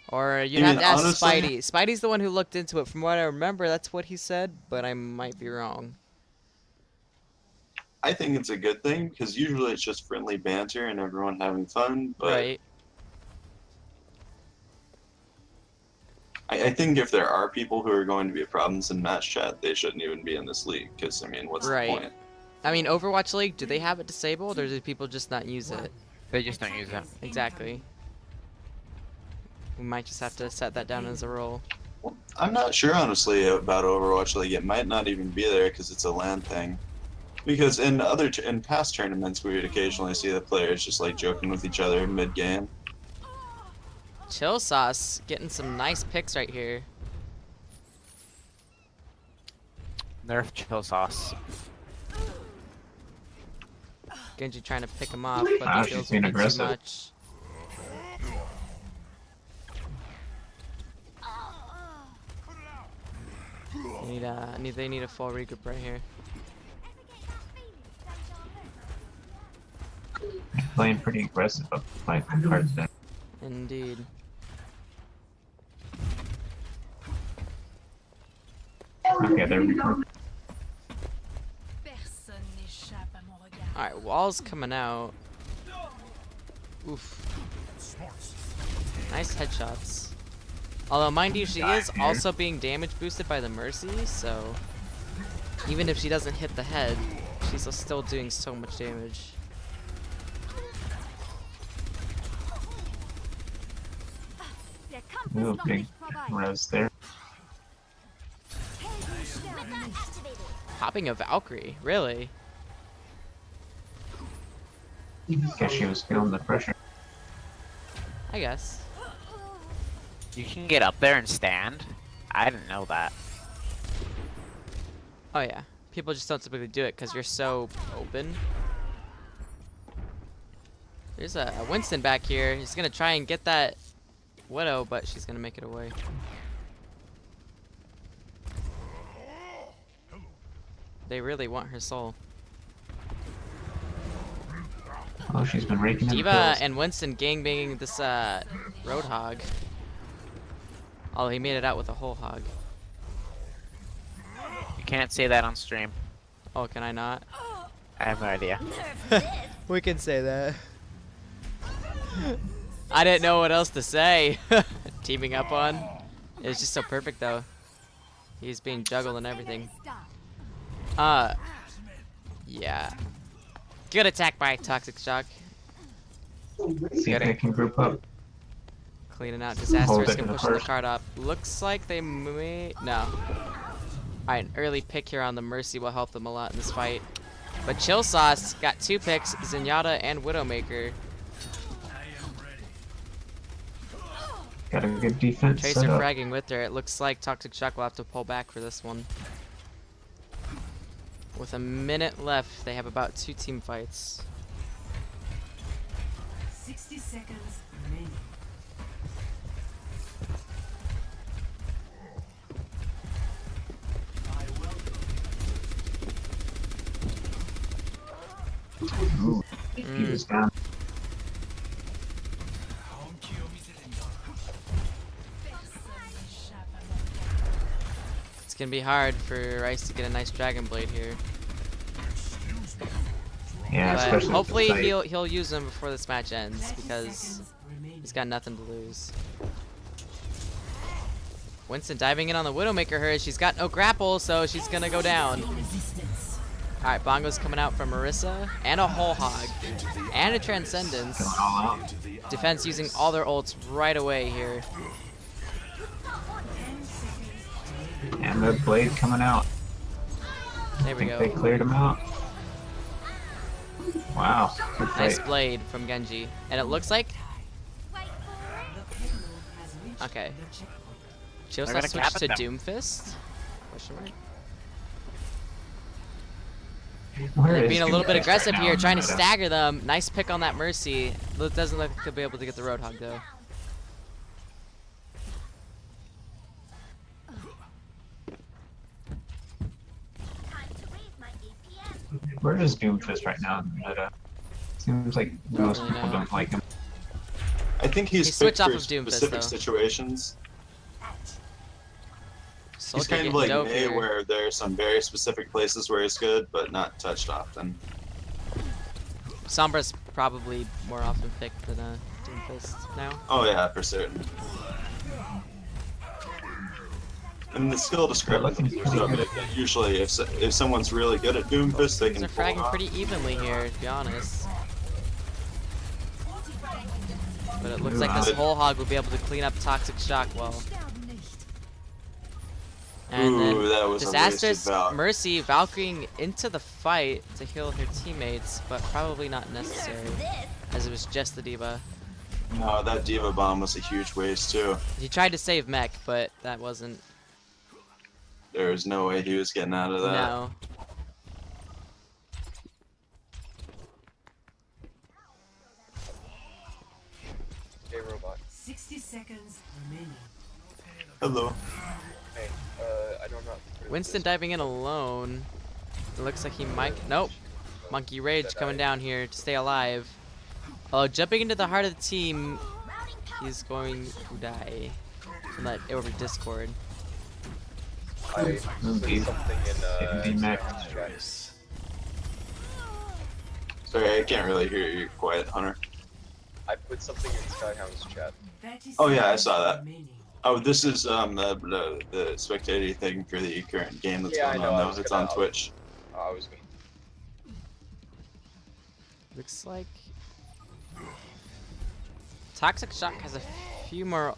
Or you'd You have mean, to ask honestly- Spidey. Spidey's the one who looked into it. From what I remember, that's what he said, but I might be wrong. I think it's a good thing, because usually it's just friendly banter and everyone having fun, but Right. I think if there are people who are going to be problems in match chat, they shouldn't even be in this league, because, I mean, what's Right. the point? I mean, Overwatch League, do they have it disabled, or do people just not use it? They just don't use it. Exactly. We might just have to set that down as a rule. I'm not sure, honestly, about Overwatch League. It might not even be there, because it's a LAN thing. Because in past tournaments, we would occasionally see the players just, like, joking with each other mid-game. Chill Sauce getting some nice picks right here. Nerf Chill Sauce. Genji trying to pick him off, but Wow, the she's kills being will be too aggressive. much. They need a full regroup right here. Playing pretty aggressive up my cards there. Indeed. Okay, there we go. Personne n'échappe à mon regard. Alright, wall's coming out. Oof. Nice headshots. Although, mind you, she is also being damage boosted by the Mercy, so even if she doesn't hit the head, she's still doing so much damage. Ooh, big res there. Popping a Valkyrie, really? Guess she was feeling the pressure. I guess. You can get up there and stand? I didn't know that. Oh yeah. People just don't typically do it because you're so open. There's a Winston back here. He's gonna try and get that Widow, but she's gonna make it away. They really want her soul. Oh, she's been raking in Diva kills. and Winston gangbanging this Roadhog. Oh, he made it out with a whole hog. You can't say that on stream. Oh, can I not? I have no idea. We can say that. I didn't know what else to say. Teaming up on. It was just so perfect though. He's being juggled and everything. Yeah. Good attack by ToxicShock. See if they can group up. Cleaning out Hold Disastrous it and to the pushing the first. card up. Looks like they may... No. Alright, an early pick here on the Mercy will help them a lot in this fight. But Chill Sauce got 2 picks, Zenyatta and Widowmaker. Got a good defense Tracer set up. fragging with her. It looks like ToxicShock will have to pull back for this one. With a minute left, they have about 2 team fights. 60 seconds remaining. Ooh, he was down. It's gonna be hard for Rice to get a nice Dragon Blade here. Yeah, But especially hopefully with the fight. he'll use them before this match ends 30 because seconds remaining. he's got nothing to lose. Winston diving in on the Widowmaker her. She's got no grapple, so she's gonna go down. Resistance. Alright, Bongo's coming out from Marissa, and a whole hog, and a Transcendence. Going all out. Defense using all their ults right away here. And the blade coming out. There we Think they go. cleared him out. Wow. Good Nice fight. blade from Genji. And it looks like... The payload has reached Okay. the checkpoint. She also They're gonna switched to cap it Doomfist? Question mark. Where They're is being a little bit Doomfist aggressive right here, now? trying to Meta? stagger them. Nice pick on that Mercy. Doesn't look like they'll be able to get the Roadhog though. Where is Doomfist right now? Meta? Seems like most really people know. don't like him. I think He he's switched picked off for of Doomfist, specific though. situations. Soul He's Cat kind of getting like dope May, here. where there are some very specific places where he's good, but not touched often. Sombra's probably more often picked than Doomfist now. Oh yeah, for certain. And the skill discrepancies are so big that usually if someone's really good at Doomfist, they can They're pull it fragging off. pretty evenly here, to be honest. But it looks like this whole hog will be able to clean up ToxicShock well. And Ooh, that then was a wasted Disastrous Valk. Mercy Valkyring into the fight to heal her teammates, but probably not necessary, as it was just the Diva. No, that Diva Bomb was a huge waste too. He tried to save Mech, but that wasn't. There was no way he was getting out of that. No. Hey, robot. 60 seconds remaining. Hello. Hey, I don't know. Winston diving in alone. It looks like he might. Nope. Monkey Rage coming down here to stay alive. Oh, jumping into the heart of the team. He's going to die. From that over Discord. I Indeed. put something in Indeed, Mac. Sorry, I can't really hear you. You're quiet, Hunter. I put something in Skyhound's chat. Oh, yeah, I saw that. Remaining. Oh, this is the spectator thing for the current game that's Yeah, I going know, on I now. was It's gonna- on Twitch. I was gonna. Looks like ToxicShock has a few more.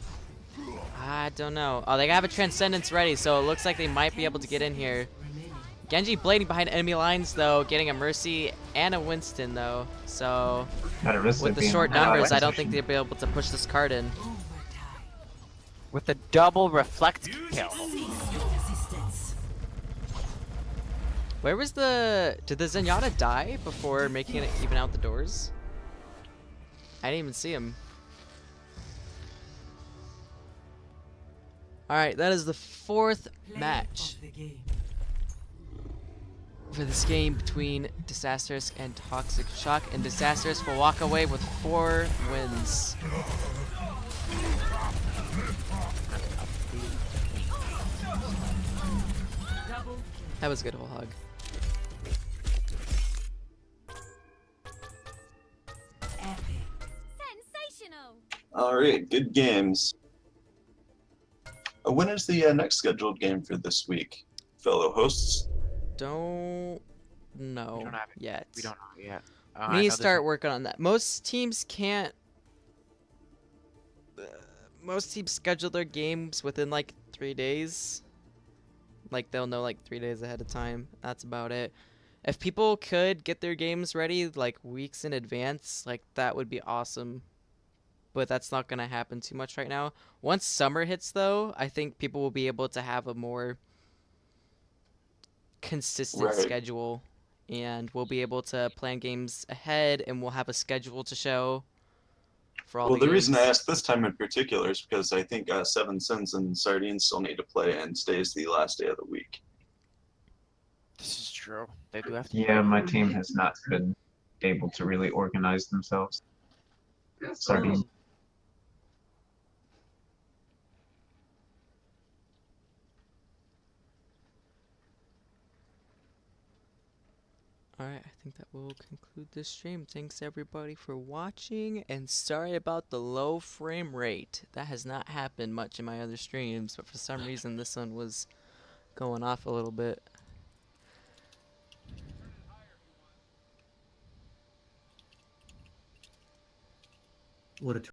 I don't know. Oh, they have a Transcendence ready, so it looks like they might be able to get in here. Remaining. Genji blading behind enemy lines, though, getting a Mercy and a Winston, though. So, At a risk with of the being short in a bad numbers, I don't think position. they'll be able to push this card in. Overtime. With a double reflect kill. Cease your resistance. Where was the... Did the Zenyatta die before making it even out the doors? I didn't even see him. Alright, that is the fourth Play match of the game. for this game between Disastrous and ToxicShock, and Disastrous will walk away with 4 wins. Double kill. That was a good whole hug. Epic. Sensational! Alright, good games. When is the next scheduled game for this week, fellow hosts? Don't know We don't have it. yet. We don't know yet. We I need know to there's start working on that. Most teams can't. Most teams schedule their games within like 3 days. Like they'll know like 3 days ahead of time. That's about it. If people could get their games ready like weeks in advance, like that would be awesome. But that's not gonna happen too much right now. Once summer hits, though, I think people will be able to have a more consistent Right. schedule, and we'll be able to plan games ahead, and we'll have a schedule to show for all Well, the the reason I games. asked this time in particular is because I think Seven Sins and Sardines still need to play, and today's the last day of the week. This is true. They do have to. Yeah, my team has not been able to really organize themselves. Sardine. Alright, I think that will conclude this stream. Thanks everybody for watching, and sorry about the low frame rate. That has not happened much in my other streams, but for some reason this one was going off a little bit. What a